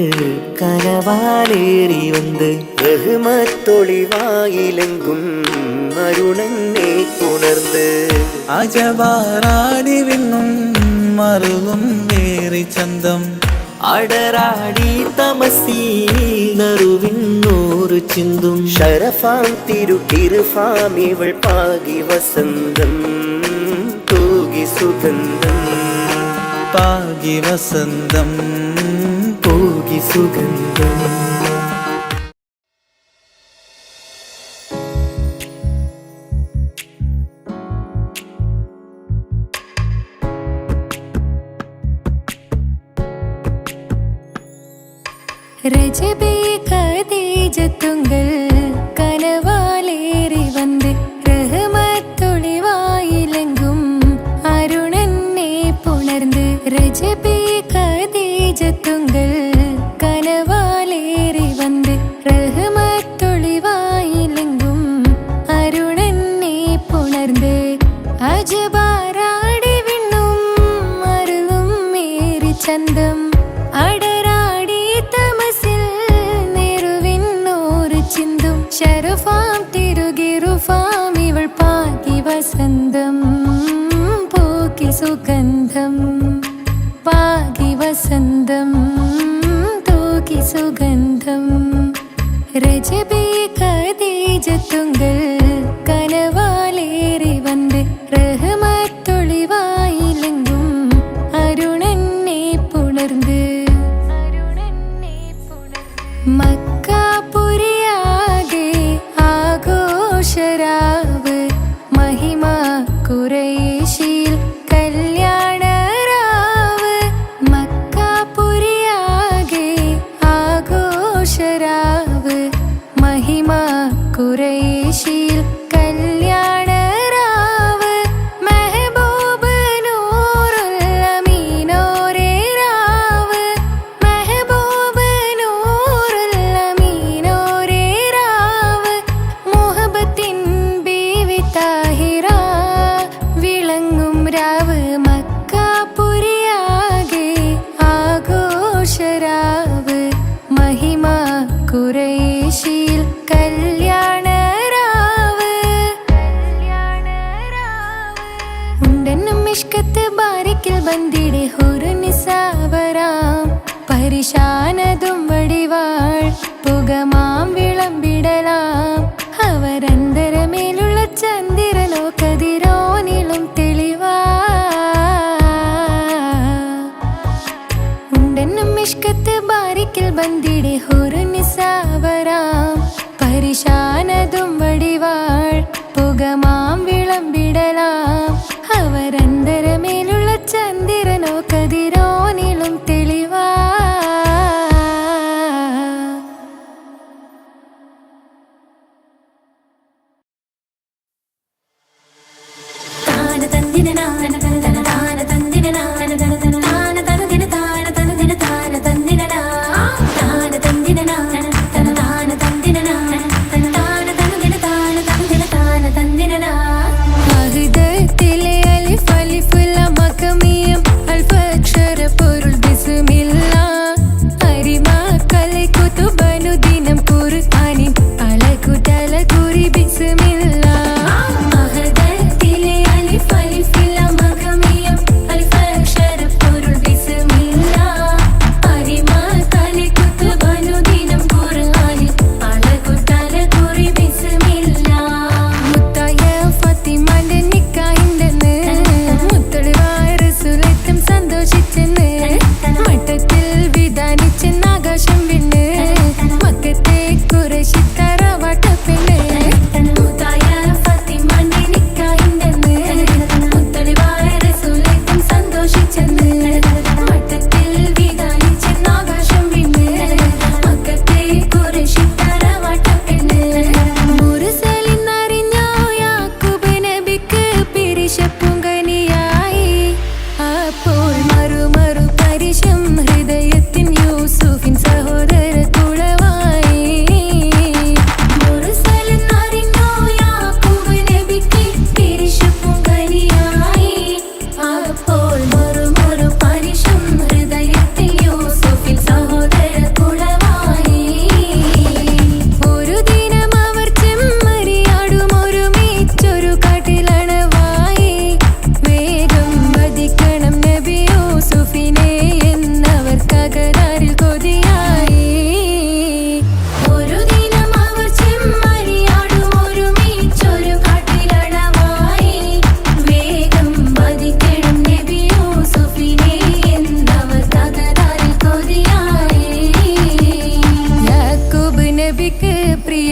கனவாலேறி வந்து ரஹ்மத்தொளிவாயிலெங்கும் அருணன்னே உணர்ந்து അജവാറാടി വിണ്ണും മറുകും വേറി ചന്തം അടരാടി തമസീൽ നറുവിന്നൂറ് ചിന്തും ഷറഫാം തിരുക്കിരുഫാം ഇവൾ പാകി വസന്തം തൂകി സുഗന്ധം പാകി വസന്തം പോകി സുഗന്ധം. രജബേ ഖദീജത്തുങ്കൾ കനവാലേറി വന്ന് റഹ്മത്തൊളിവായിലെങ്കും അരുണനെ പുണർന്ന്. രജബേ ഖദീജത്തുങ്കൾ കനവാലേറി വന്ന് റഹ്മത്തൊളിവായിലെങ്കും അരുണനെ പുണർന്ന്. അജബാരാടി വിണ്ണും അരുളും മേറി ചന്തം അടരാടി തമസിൽ നെരുവിന്നൂറ് ചിന്തും. ശരഫാം തിരുകിറുഫാം ഇവൾ പാകി വസന്തം പോകി സുഗന്ധം. പാകി വസന്തം തൂകി സുഗന്ധം. രജബേ ഖദീജത്തുങ്കൾ കനവാലേറി വന്ന് റഹ്മത്തൊളിവായിലെങ്കും അരുണനെ പുണർന്ന്. മക്കാപുരിയാകെ ആഘോഷരാവ് മഹിമ ഖുറൈശിൽ കല്യാണരാവ്. മക്കാപുരിയാകെ ആഘോഷരാവ് മഹിമ ഖുറൈശിൽ കല്യാണരാവ്. മെഹബൂബ് നൂറുൽ അമീനോരേ രാവ്. മെഹബൂബ് നൂറുൽ അമീനോരേ രാവ്. മുഹബത്തിൻ ബീവി താഹിറ വിളങ്ങും രാവ്. മക്കാപുരിയാകെ ആഘോഷരാവ് മഹിമ ഖുറൈശിൽ കല്യാണരാവ്. ഉണ്ടെന്നും മിഷ്കത്ത് ബാരിക്കിൽ ബന്ദിടെ ഹുറുനിസാവരാം പരിശാനതും വടിവാൾ പുകമാം വിളമ്പിടലാം. അവരന്തരമേലുള്ള ചന്ദ്രനോ കതിരോനിലും തെളിവാ. ഉണ്ടെന്നും മിഷ്കത്ത് ബാരിക്കിൽ ബന്ദിടെ ഹുറുനിസാവരാം പരിശാനതും വടിവാൾ പുകമാം വിളമ്പിടലാം. അവരന്തരമേലുള്ള ചന്ദ്രനോ കതിരോനിലും തെളിവാ. അഹ്ദത്തിലെ അലിഫ് അലിഫ് ലം അകമിയം അൽഫക്ഷര പൊരുൾ ബിസ്മില്ലാ. അരിമാക്കലെ കുതുബനുദിനം ഖുർആനിൻ അലകുതല കുറി ബിസ്മില്ലാ. അഹ്ദത്തിലെ അലിഫ് അലിഫ് ലം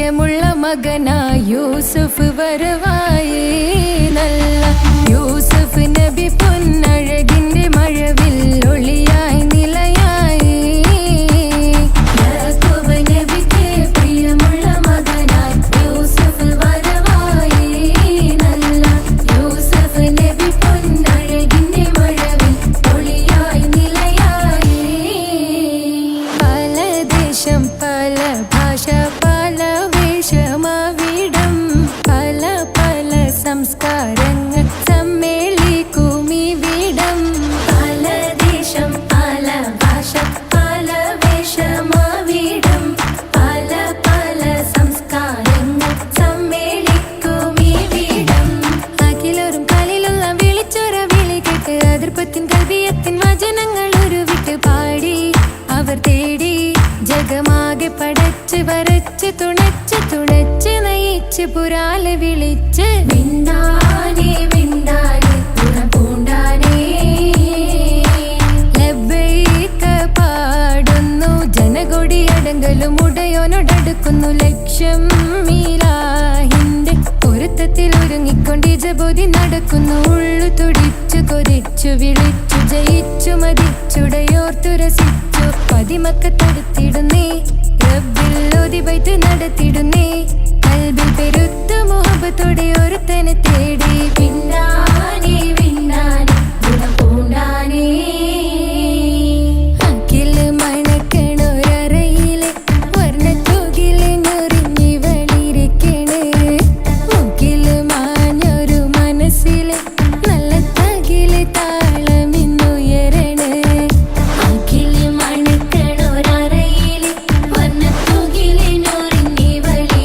പ്രിയമുള്ള മകനായി യൂസുഫ് വരവായി നല്ല യൂസുഫ് നബി പൊന്നഴകിന്റെ മഴവിൽ ഒളിയായി നിലയായി യാക്കൂബ് നബിക്ക് പ്രിയമുള്ള മകനായി യൂസുഫ് വരവായി നല്ല യൂസുഫ് നബി പൊന്നഴകിന്റെ മഴവിൽ ഒളിയായി നിലയായി പല ദേശം പല ഭാഷ പല വേഷമാവിടം പല പല സംസ്കാരങ്ങൾ സമ്മേളിക്കും ഇവിടം പല ദേശം പല ഭാഷ പല വേഷമാവിടം പല പല സംസ്കാരങ്ങൾ സമ്മേളിക്കും ഇവിടം അഖിലോരും കാലിലുള്ള വിളിച്ചൊര വിളി കേട്ട് അതിർപ്പത്തിൻ കൽവിയത്തിൻ വചനങ്ങൾ ഉരുവിട്ട് പാടി അവർ തേടി ജഗമാകെ പടച്ച് വരച്ച് തുണച്ച് നയിച്ച് പുരാലെ വിളിച്ച് വിണ്ടാനേ വിണ്ടാനേ പൂണ്ടാനേ ലബ്ബൈക പാടുന്നു ജനകൊടി അടങ്കലും ഉടയോനോടടുക്കുന്നു ലക്ഷ്യം മീലാഹിന്റെ പൊരുത്തത്തിൽ ഒരുങ്ങിക്കൊണ്ട് ജബോധി നടക്കുന്നു ഉള്ളു തുടിച്ചു കൊതിച്ചു വിളിച്ചു ജയിച്ചു മതിച്ചുടയോർത്തു രസിച്ചു പതിമക്കത്തടുത്തിടുന്നേ റബ്ബിൽ ഓതി ബൈത്ത് നടത്തിടുന്നേ കൽബിൽ പെരുത്ത മുഹബത്തോടെ ഒരുത്തനെ തേടി പിന്നാനേ പിന്നാനേ പൂണ്ടാനേ അഖില് മണക്കണൊരറയിലെ വർണ്ണത്തൂകില് ഞൊറിഞ്ഞി വളിരിക്കണ് മുക്കില് മാഞ്ഞൊരു മനസ്സില് നല്ല തകില് താളമിന്നുയരണ അഖില് മണക്കണൊരറയിലെ വർണ്ണത്തൂകില് ഞൊറിഞ്ഞി വളിരിക്കണ്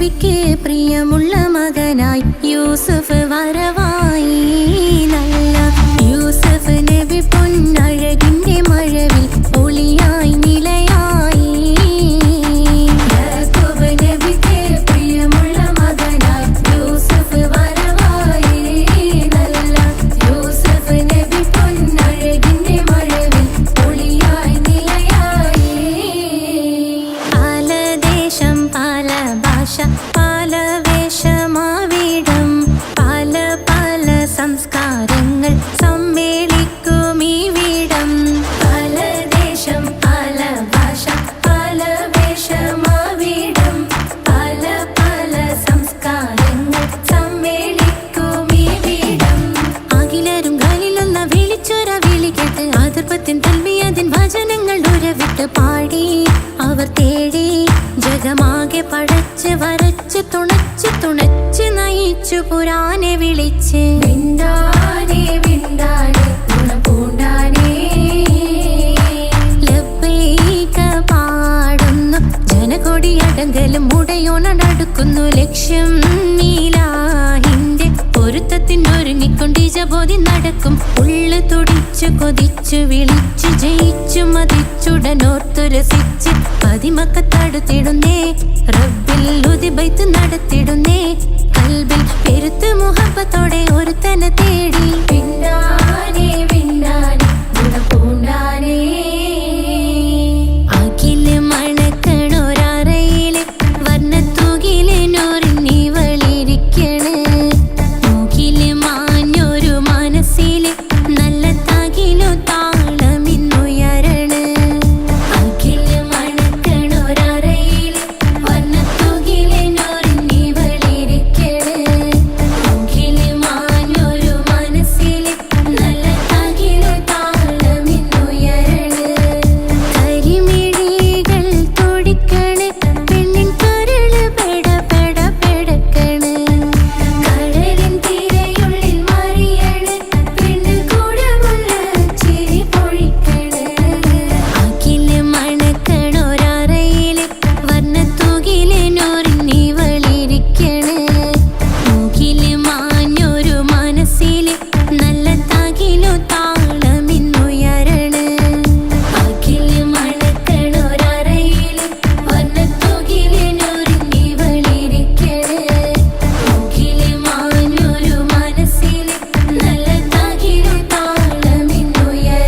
നബിക്ക് പ്രിയമുള്ള മകനായി യൂസുഫ് വരവായി. നല്ല യൂസുഫ് നബി പൊന്നഴകിന്റെ മഴവിൽ ഒളിയായി നിലയായി. യാക്കൂബ് നബിക്ക് പ്രിയമുള്ള മകനായി യൂസുഫ് വരവായി. നല്ല യൂസുഫ് നബി പൊന്നഴകിന്റെ മഴവിൽ ഒളിയായി നിലയായി. പല ദേശം പല ഭാഷ പല വേഷമാവിടം പല പല സംസ്കാരങ്ങൾ സമ്മേളിക്കും ഈ വീടം. പല ദേശം പല ഭാഷ പല വേഷമാവിടം പല പല സംസ്കാരങ്ങൾ സമ്മേളിക്കും ഈ വീടം. അഖിലരും കളിലൊന്ന വിളിച്ചൊര വിളി കേട്ട് അതിർപ്പത്തിൻ തൽവിയതിൻ വചനങ്ങൾ ഉരവിട്ട് പാടി അവർ തേടി ജഗമാകെ പടച്ച് വരച്ച് തുണച്ച് തുണച്ച് നയിച്ചു പുരാനെ വിളിച്ച്. വിണ്ടാനേ വിണ്ടാനേ ഗുണപൂണ്ടാനേ ലബ്ബൈക പാടുന്നു ജനകൊടിയടങ്കലും മുടയോണടുക്കുന്നു. ലക്ഷ്യം നീലാഹിന്റെ പൊരുത്തത്തിനൊരുങ്ങിക്കൊണ്ട് ജബോധി നടക്കും. ഉള്ളു തുടിച്ചു കൊതിച്ചു വിളിച്ചു ജയിച്ചു മതിച്ചുടനോർത്തു രസിച്ച് പതിമക്കത്തടുത്തിടുന്നേ റബ്ബിൽ ഉദിബൈത്ത് നടത്തിടുന്നേ. കൽബിൽ പെരുത്ത് മുഹബത്തോടെ ഒരുത്തനെ തേടി. വിണ്ടാനേ വിണ്ടാനേ ഗുണപൂണ്ടാനേ അഖില് മണക്കണൊരറയില് വർണ്ണത്തൂകില് നൂറിനി വളിരിക്കണ്. മുകില് മാഞ്ഞൊരു മനസ്സില് നല്ല തകിലു താളമിന്നുയരണ്. അഖില് മണക്കണൊരറയില് വർണ്ണത്തൂകില് നൂറിനി വളിരിക്കണ്. മുകില് മാഞ്ഞൊരു മനസ്സില് നല്ല തകിലു താളമിന്നുയരണ്. കരിമിഴികൾ തുടിക്കണ് പെണ്ണിൻ കരള് പെട പെട പെടക്കണ്. കടലിൻ തിരയുള്ളിൽ മറിയണ് പെണ്ണ് കൂടമുള്ള ചിരി പൊഴിക്കണ്. അഖില് മണക്കണൊരറയില് വർണ്ണത്തൂകില് നൂറിനി വളിരിക്കണ്. മുകില് മാഞ്ഞൊരു മനസ്സില് നല്ല തകിലു താളമിന്നുയരണ്. അഖില് മണക്കണൊരറയില് വർണ്ണത്തൂകില് നൂറിനി വളിരിക്കണ്. മുകില് മാഞ്ഞൊരു മനസ്സില് നല്ല തകിലു താളമിന്നുയരണ്.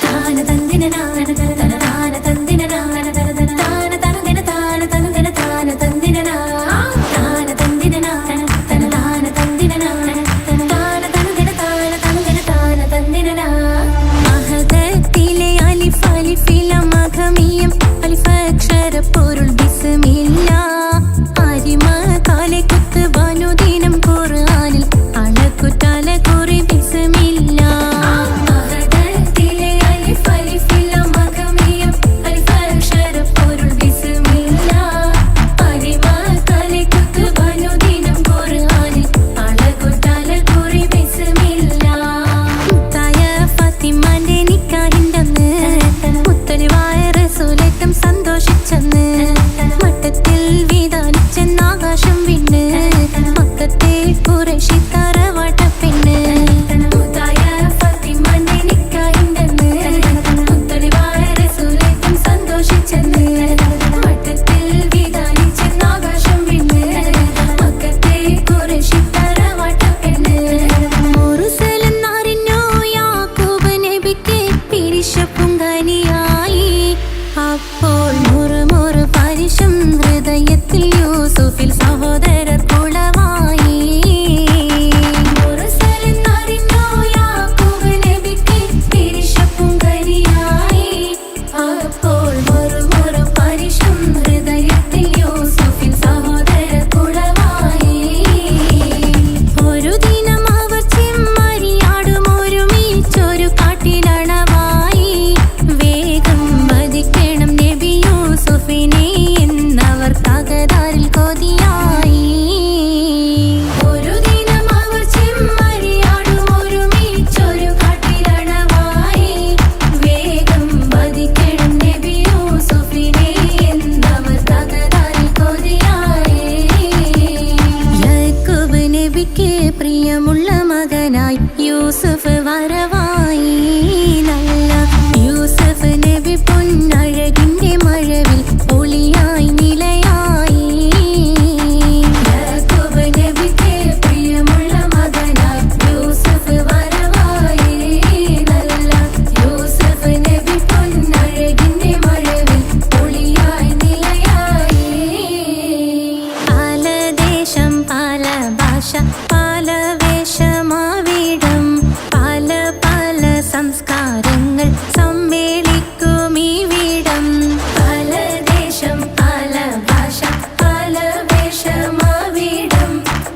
താന തന്ദിന നാന തന തന താന തന്ദിന നാന തന തന താന തന്ദിന താന തന്ദിന താന തന്ദിന നാ. താന തന്ദിന നാന തന താന തന്ദിന നാന തന താന തന്ദിന താന തന്ദിന താന തന്ദിന നാ. മഹദത്തിലെ അലിഫ് അലിഫില മഖമിയം അലിഫ് അക്ഷര പൊരുൾ ബിസ്മില്ല. അരിമ കാലെ കുത്ത് വനുദിനം ഖുർആനിൽ അളക്കുതല കുറി ബിസ്മില്ല. മഹദത്തിലെ അലിഫ് അലിഫില മഖമിയം അലിഫ് അക്ഷര പൊരുൾ ബിസ്മില്ല. അരിമ കാലെ കുത്ത് വനുദിനം ഖുർആനിൽ അളക്കുതല കുറി ബിസ്മില്ല. മുത്തായ ഫാത്തിമാന്റെ നിക്കാഹിന്റന്ന് മുത്തലിവായ റസൂലേറ്റം സന്തോഷിച്ചെന്ന് മട്ടത്തിൽ വീതാലിച്ചെന്നാകാശം വിണ്ണ് മക്കത്തെ ഖുറൈശി തറവാട്ട പെണ്ണ്. മുത്തായ ഫാത്തിമാന്റെ നിക്കാഹിന്റന്ന് മുത്തലിവായ റസൂലേറ്റം സന്തോഷിച്ചെന്ന് മട്ടത്തിൽ വീതാലിച്ചെന്നാകാശം വിണ്ണ് മക്കത്തെ ഖുറൈശി തറവാട്ട പെണ്ണ്. മുർസലെന്നറിഞ്ഞു യാക്കൂബ് നബിക്ക് പിരിശപ്പുങ്കനിയായി. അപ്പോൾ മുറുമുറു പരിശം ഹൃദയത്തിൽ യൂസുഫിൽ സഹോദരർ കുളവായി. നബിക്ക് പ്രിയമുള്ള മകനായി യൂസുഫ് വരവായി. നല്ല യൂസുഫ് നബി പൊന്നഴകിന്റെ മഴവിൽ ഒളിയായി നിലയായി. യാക്കൂബ് നബിക്ക് പ്രിയമുള്ള മകനായി യൂസുഫ് വരവായി. നല്ല യൂസുഫ് നബി പൊന്നഴകിന്റെ മഴവിൽ ഒളിയായി നിലയായി. പല ദേശം പല ഭാഷ പല വേഷമാവിടം പല പല സംസ്കാരങ്ങൾ സമ്മേളിക്കും ഈ വീടം. പല ദേശം പല ഭാഷ പല വേഷമാവിടം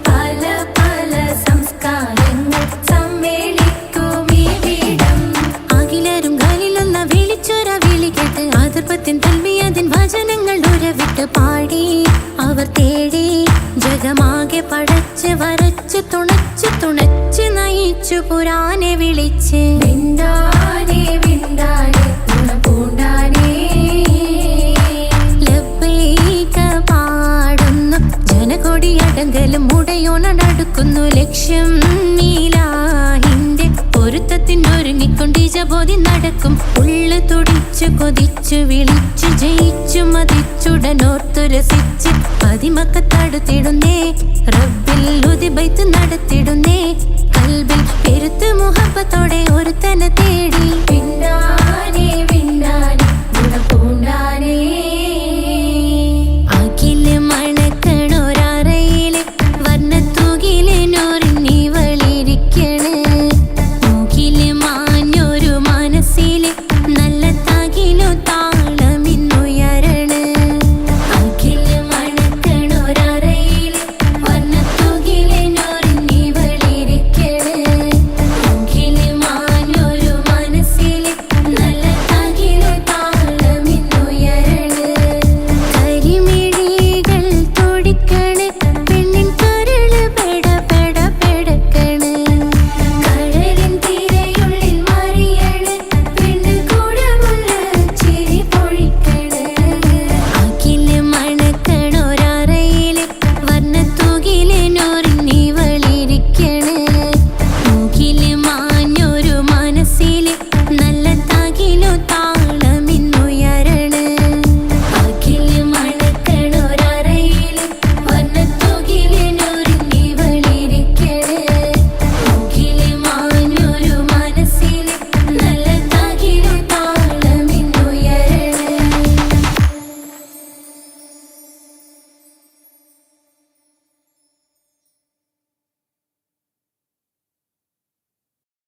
പല പല സംസ്കാരങ്ങൾ സമ്മേളിക്കും ഈ വീടം. അഖിലരും ഖലിലൊന്ന വിളിച്ചൊര വിളി കേട്ട് അതിർപ്പത്തിൻ തൽവിയതിൻ വചനങ്ങൾ ഉരവിട്ട് പാടി അവർ തേടി ജഗമാകെ പടച്ച് വരച്ച് തുണച്ച് തുണച്ച് നയിച്ചു പുരാനെ വിളിച്ച്. വിണ്ടാനേ വിണ്ടാനേ തുണ പൂണ്ടാനേ ലബ്ബൈക പാടുന്നു ജനകൊടിയടങ്കലും മുടയോണടുക്കുന്നു ലക്ഷ്യം നീലാഹിന്റെ പൊരുത്തത്തിനൊരുങ്ങിക്കൊണ്ട് ജബോധി നടക്കും. ഉള്ളു തുടിച്ചു കൊതിച്ചു വിളിച്ചു ജയിച്ചു മതിച്ചുടനോർത്തു രസിച്ച് പതിമക്കത്തടുത്തിടുന്നേ റബ്ബിൽ ഉദിബൈത്ത്